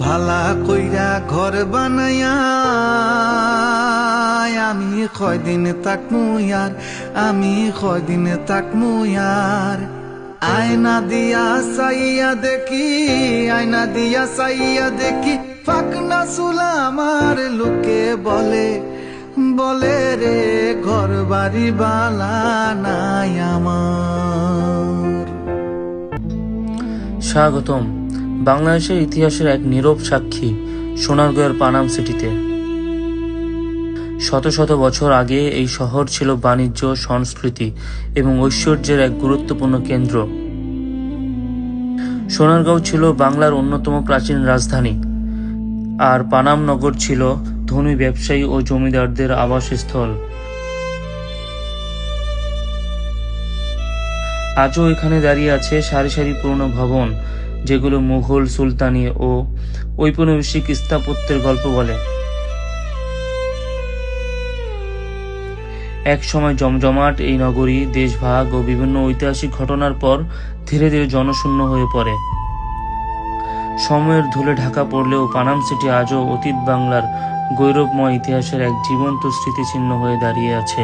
ভালা কইরা ঘর বানাইয়া আমি কয়দিন তাকমু ইয়ার, আমি কয়দিন তাকমু ইয়ার। আয়না দিয়া চাইয়া দেখি, আয়না দিয়া চাইয়া দেখি, ফাঁকনা চুলা আমার লোকে বলে, বলে রে ঘর বাড়ি বালা নাই আমার। স্বাগতম বাংলাদেশের ইতিহাসের এক নীরব সাক্ষী সোনারগাঁওয়ের পানাম সিটিতে। শত শত বছর আগে এই শহর ছিল বাণিজ্য, সংস্কৃতি এবং ঐশ্বর্যের এক গুরুত্বপূর্ণ কেন্দ্র। সোনারগাঁও ছিল বাংলার অন্যতম প্রাচীন রাজধানী, আর পানাম নগর ছিল ধনী ব্যবসায়ী ও জমিদারদের আবাসস্থল। আজও এখানে দাঁড়িয়ে আছে সারি সারি পুরনো ভবন, যেগুলো মুঘল, সুলতানি ও ঔপনিবেশিক স্থাপত্যের গল্প বলে। এক সময় জমজমাট এই নগরী দেশভাগ ও বিভিন্ন ঐতিহাসিক ঘটনার পর ধীরে ধীরে জনশূন্য হয়ে পড়ে। সময়ের ধুলে ঢাকা পড়লেও পানাম সিটি আজও অতীত বাংলার গৌরবময় ইতিহাসের এক জীবন্ত স্মৃতিচিহ্ন হয়ে দাঁড়িয়ে আছে।